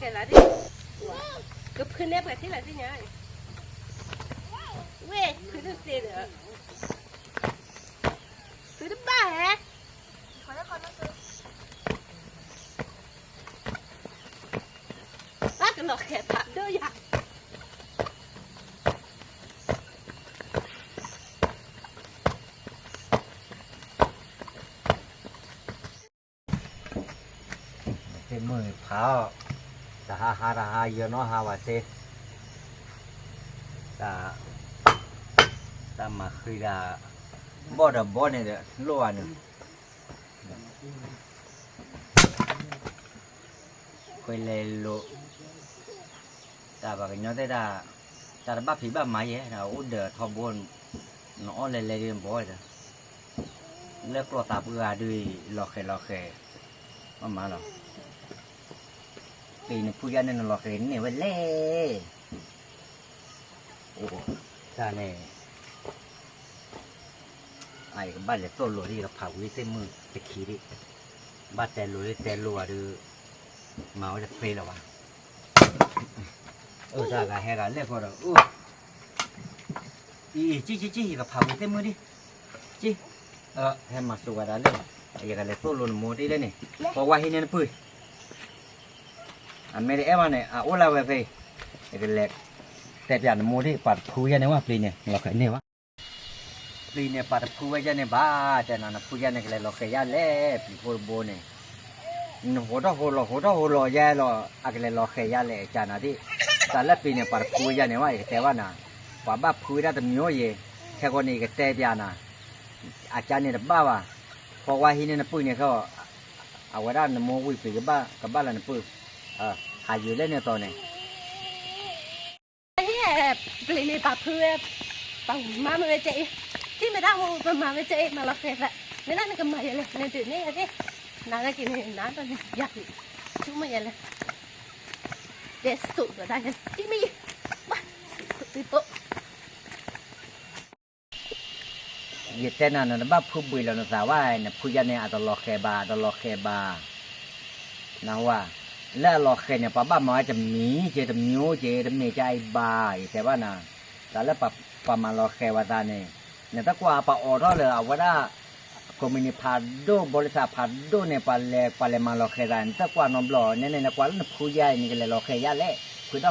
cái lá đi cướp khơi nếp cái thế là thế nhá quê khơi được tiền nữa khơi được ba hả bác cái lọ khẹp thật đâu vậy cái mười pháo ta ha giờ nó ha và xe ta mà khi là bỏ này được lo nữa quay lên lo ta bảo cái nhóm thế ta đã bắt phí bắt máy ấy là út đỡ thò buồn nó lên đi bỏ rồi lướt lo ta bữa đi lò khè mà rồiปีนี้ผู้ยันนั่นหลอกเห็นเนี่ยว่าเล่โอ้ท่าเนี่ยไอ้ก็บ้านเลยต้นโลที่เราเผาวิเศษมือจะขี้ดิบ้านแต่โลหรือมาว่าจะเฟรหรอวะท่าก็แหกันเรียกเขาเราจี้ก็เผาวิเศษมือดิจี้ให้มาสู่กันเลยไอ้กันเลยต้นโลนมือที่ได้เนี่ยเพราะว่าที่นี่นะพี่อันไม่ได้เอ็มอันเนี่ยโอ้เราไปไอ้เล็กแต่อย่างมูที่ปัดพูยันเนี่ยว่าปลีเนี่ยเราเคยเนี่ยวะปลีเนี่ยปัดพูยันเนี่ยบ้าแต่นั่นพูยันเนี่ยเราเคยยันเล่ปลีโคโบเนี่ยหัวเราแย่เราอะไรเราเคยยันเล่จานาที่แต่ละปลีเนี่ยปัดพูยันเนี่ยว่าแต่ว่าน่ะว่าบ้าพูได้แต่มีโอ้ยแค่คนนี้ก็แต่อย่างน่ะอาจารย์เนี่ยบ้าว่ะเพราะว่าที่นี่นะปุ้ยเนี่ยเขาเอาไว้ด้านโมวิปีกับบ้านเราเนี่ยปุ้ยหายอยู่เล่นเนี่ยตอนนี้ไอ้เหี้ยปลีนี่ปลาเพื่อปลามาไม่เจ๊ที่ไม่ได้โมปลามาไม่เจ๊มาเราเคยละในนั้นก็มาอย่างเลยในตื่นนี่อะไรน้าก็กินน้าตอนนี้อยากชุ่มมาอย่างเลยเด็ดสุดก็ได้ที่ไม่บ้าติดโต๊ะยิ่งแต่นั่นนะบ้าพูดบุยแล้วนะสาวว่าเนี่ยพูดยันเนี่ยตลอดแค่บานะว่าแล้วหลอกแค่เนี่ยป้าบ้ามาจะมีเจจะมีโอเจจะมีใจบายแต่ว่านะแต่แล้วป้ามาหลอกแค่ว่าตาเนี่ยถ้ากว่าป้าออร์เลยเอาว่าได้คอมมิวนิพาโดบริษัทพาโดเนี่ยป้าเลยมาหลอกแค่ได้ถ้ากว่านมหล่อเนี่ยกว่าแล้วผู้ใหญ่นี่ก็เลยหลอกแค่ยาเล่คุยได้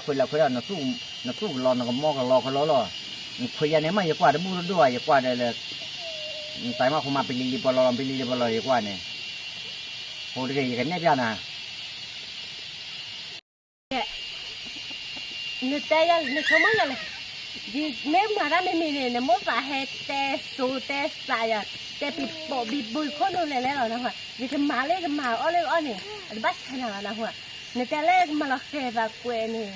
น่ะสู้รอน่ะก็มอก็รอคุยยันเนี่ยไม่อย่ากว่าได้บูรด้วยอย่ากว่าได้เลยแต่มาคงมาเป็นลีบอลอย่ากว่าเนี่ยโหดีกันเนี่ยพี่นะนึกแต่ยังนึกเขาไม่ยังเลยดีแม่มาได้ไม่มีเนี่ยมั่วฝ่าให้แต่สูแต่สายอ่ะแต่ปีโปบีบุยคนนู้นเลยแล้วนะหัวดีกันมาเลยกันมาอ้อเนี่ยบัสขนาดนะหัวนึกแต่เล่มาเราเคยแบบกวนเนี่ย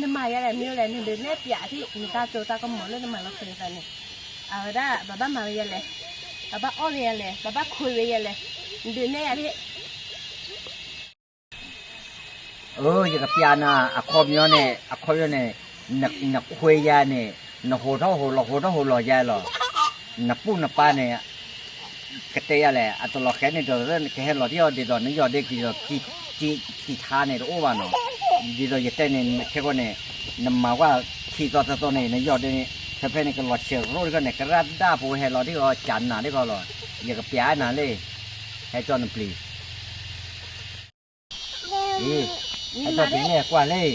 นึกมาอย่างไรมีอะไรนึกเดินเนี่ยปีที่นึกตาโจตาก็หมดเลยนึกมาเราเคยกันเนี่ยเอาได้บ้ามาอย่างไรบ้าอ้ออย่างไรบ้าคุยอย่างไรเดินเนี่ยที่อย่างกับยานะอะคอมยอนเนี่ยนักคุยยาเนี่ยนักโหดหัวหล่อยาหรอนักปูนักปลาเนี่ยกระเตยอะไรอัตลอดแค่เนี่ยเดี๋ยวเรื่องแค่หล่อที่ยอดดีตอนนี้ยอดได้กี่ท่าเนี่ยโอ้บ้านเนาะดีตอนยี่เต้เนี่ยแค่คนเนี่ยนำมาว่าขี่ตัวเนี่ยยอดเนี่ยถ้าเป็นเนี่ยก็หล่อเชียวรู้ก็เนี่ยกระด้าปูให้หล่อที่ก็จันหนาที่ก็หล่ออย่างกับยาหนาเลยให้จอนปลีไอ้ตัวที่เนี่ยกว่าเลย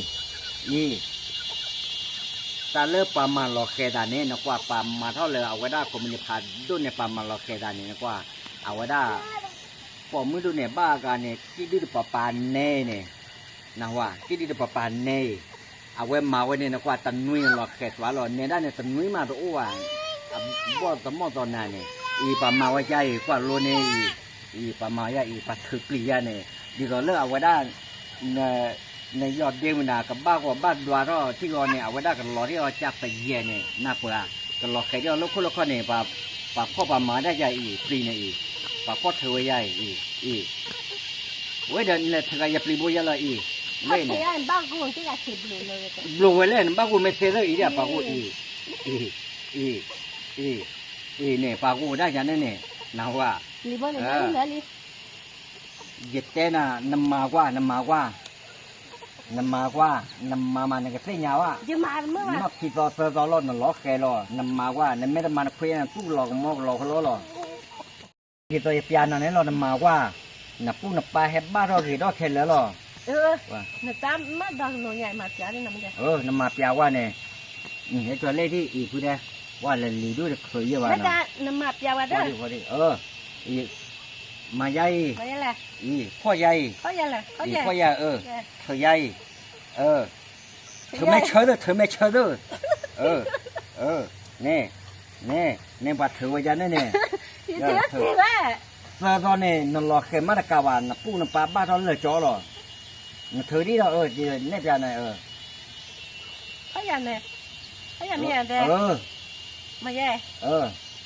ตาเลิกปามาหลอกแค่ดานนี้นะกว่าปามาเท่าเลยเอาไว้ได้คอมมิวนิพาดุนเนี่ยปามาหลอกแค่ดานนี้นะกว่าเอาไว้ได้พอมือดูเนี่ยบ้ากันเนี่ยที่ดื้อปาเน่เนี่ยนะว่าที่ดื้อปาเน่เอาไว้มาไว้เนี่ยนะกว่าตันนุ้ยหลอกแค่ว่าหลอกเนี่ยได้เนี่ยตันนุ้ยมาตัวอ้วนบ่ตมอตอนนั้นเนี่ยปามาไว้ใจกว่าโลเนี่ยปามาใหญ่ปาถือปลียเนี่ยดีก็เลิกเอาไว้ได้ในยอดเดียวนะกับบ้านกว่าบ้านดวารที่เราเนี่ยเอาไว้ได้กันรอที่เราจับไปเยี่ยเนี่ยน่ากลัวกันรอใครที่เราลูกคนละคนเนี่ยปากข้อปากหมาได้ใหญ่ปลีเนี่ยปากข้อเธอใหญ่เว้ยเดินเนี่ยทางยาปลีบุยอะไรเล่นเนี่ยบ้านกูที่จะเสียบลูเลยบลูเล่นบ้านกูไม่เสียเลยเดี๋ยวปากกูเนี่ยปากกูได้ยันเนี่ยนะว่าลีบอลเนี่ยลียึดเต้น่ะน้ำมากว่า นำมากว่านำมาในกระเทียมว่า จะมาเมื่อวาน นักขี่ต่อเสือต่อรถนั่นล้อแกล้อนำมาว่านั่นไม่ได้มาคุยกันตู้หลอกมอกหลอกเขาล้อหรอขี่ตัวเปียนนั่นนี่เรานำมาว่านับปูนับปลาเห็บบ้าเราขี่ดอกแค่แล้วหรอว่า หน้าตามาดังหน่อยใหญ่มาจ้านี่นะมันจะ นำมาเปียว่าเนี่ยไอ้ตัวเลขที่อีกคือได้ว่าเลยลีด้วยเคยเยอะว่า แล้ว นะ จะน้ำมาเปียว่า พ เด้ อ อ ดีอีมาใหญ่ มาอย่างไร พ่อใหญ่ เขาอย่างไรเขาอย่าง พ่อใหญ่เธอใหญ่เธอไม่เชื่อเด้อเธอไม่เชื่อเด้อเนี่ยบัดเธอว่ายันเนี่ย เดี๋ยวสิว่า ตอนนี้นรอเคมาตะกาวานปูนปลาบ้าตอนเลยจ่อหรอเธอนี่เราเนี่ยจะไหนเขาอย่างไรเขาอย่างนี้อย่างไรมาแย่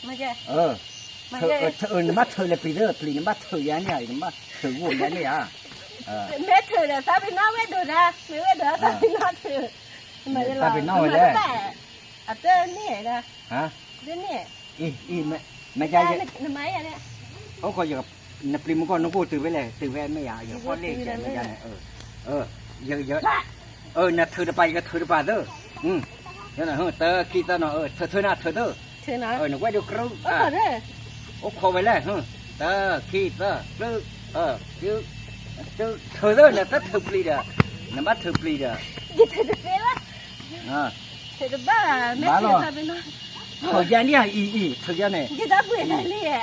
มาแย่มา เธอ แย่ นี่มาเธอเลยปีเด้อปีนี่มาเธอยันเนี่ยนี่มาเธอวัวยันเนี่ยแม่ถือเดี๋ยวซาบิน่าเวดูนะไม่เวดูซาบิน่าถือไม่ได้หรอกอ่ะเต้นี่นะ ฮะ เต้นี่ ไม่ใจ ทำไมอ่ะเนี่ย เขาก็อย่างนับปีมันก็น้องกูตื่นไปเลยตื่นไปไม่อยากอย่างพ่อเล่นใจไม่ยันเยอะน่ะเธอจะไปก็เธอจะไปเด้อนั่นน่ะเธอคิดตอนน่ะเธอน่ะเธอเด้อ เธอนะ หนูว่าเดี๋ยวครู เด้อ โอ้ขอไปเลยเธอคิดเด้อยืดเธอเด้อน่ะเธอปลีเด้อน้ำมันเธอปลีเด้อ ยิ่งเธอจะเป็นละเธอจะบ้าแม่เธอซาบิน่า เธอยันเนี่ยเธอยันเนี่ย ยิ่งได้เปลี่ยนเลย เนี่ย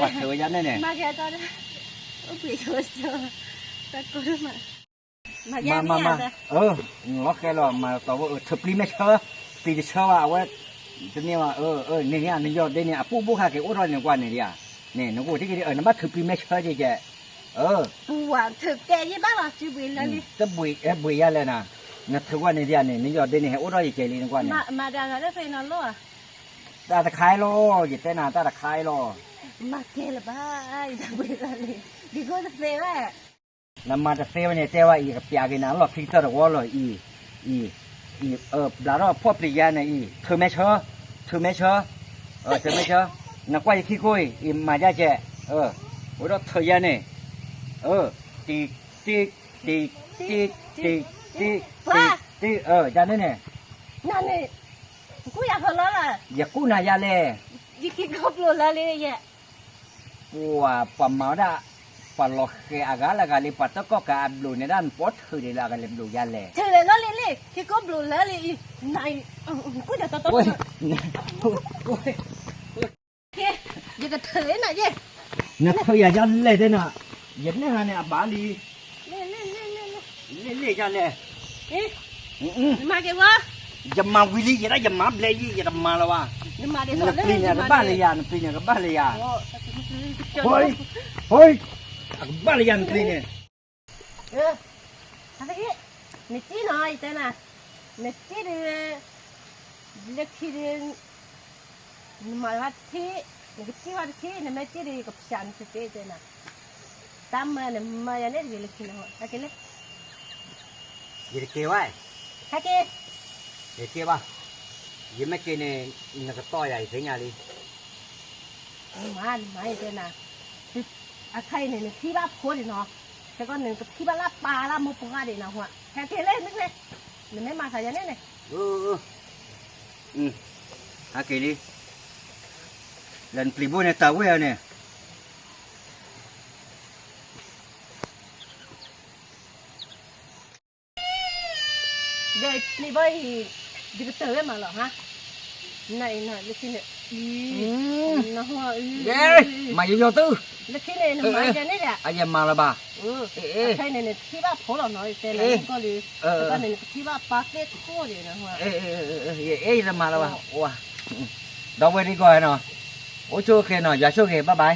ปัดเธอยันเนี่ย มาแกตอนนั้นเปลี่ยนเธอแต่ก็รู้มาแย่ มา เนี่ย ล็อกแกหรอมาต่อว่าเธอปลีไม่เชื่อปลีจะเชื่อว่าว่าจะเนี่ยว่าเนี่ยนี่ยอดได้เนี่ยปุ๊บค่ะแกอุดรเนี่ยกว่าเนี่ยเนี่ยน้องกูที่กี่น้ำมันเธอปลีไม่เชื่อจีแกปูอ่ะเธอแกยี่บ้าหรอจีบินแล้วนี่ จะบุยอะไรนะงั้นเธอว่าเนี่ยนี่ยอดได้เนี่ยอุดรจีเจลีนกว่าเนี่ย มาดังอะไรเป็นนรก ตาตะไคร้โลอย่าเต้นตาตะไคร้โล มาเกลบ้าจะบินแล้วนี่ดีก็จะเซ่แหละ น้ำมันจะเซลเนี่ยเจ้าว่าอีกับปีกินน้ำหลอกพิกเตอร์วอลเลยบลาเราพ่อปลียาเนี่ยเธอไม่เชื่อเธอไม่เชื่อนักว่าอีขี้คุยมาจ้าเจ้ว่าเราเธอยาเนี่ยตีจานนี่เนี่ย นั่นนี่กูอยากหัวเราะล่ะ อย่ากู้นายาเลย ยิ่งกินครบเลยเลยเนี่ย ปัวปั๊มมาได้ปัลล็อกเกอากาละกาลิปัตตะก็กาบลูในด้านปอดคือเดลากาลิบลูยาเลย เธอเลยแล้วเลยที่ก็บลูแล้วเลยนายกูจะต้องเฮ้ยยังกับเธอเลยนะเย่ นักเธออย่ายันเลยเด้อนะยันเนี่ยเนี่ยบาลีเล่ยันเลย เอ๊ะมาเก็บวะ อย่ามาวิลีอย่ามาเบลยี่อย่ามาละวะ มาเดี๋ยว นักปีเนี่ยกับบ้านเลยยานปีเนี่ยกับบ้านเลยยาเฮ้ยบ้านเลยยานปีเนี่ย อะไรเนี่ยนี่จีน่อยแต่น่ะนี่จีเรื่องเล็กที่เรื่องมาวัดที่นี่ก็จีวัดที่นี่ไม่จีเรื่องกับฉันสุดเจ๋งน่ะตามมาเนี่ยมาอย่างนี้เล็กที่น่ะฮักเกเลย ยี่เกี่ยวไว้ ฮักเก ยี่เกี่ยวป่ะยี่ไม่เกี่ยวเนี่ยนักต่อยใหญ่ถึงไงดิ ไม่เจ๋งน่ะคืออะไรเนี่ยที่บ้านพูดเนาะแต่ก็หนึ่งกับที่บ้านลาปลาลาหมูปงอะไรนะหัวฮักเกเลยนึกเลยนี่ไม่มาขยันเนี่ยฮักเกลี่เล่นปลีบุเนี่ยตาเว้ยเนี่ยเดี๋ยวนี่บ่อยดิบเตอร์มาหรอฮะไหนลูกที่เนี่ยนะหัวมาอยู่ตื้อ ลูกที่เนี่ยมาจะนี่แหละ ไอ้ยังมาละบ่าใช่เนี่ยที่บ้านพอเราหน่อยแต่ละก็เลยก็เนี่ยที่บ้านปาเก็ตโคเลยนะหัวจะมาละบ่าว้าดอกเวทีก่อนเนาะโอ้โชว์แค่เนาะอย่าโชว์แค่บ๊ายบาย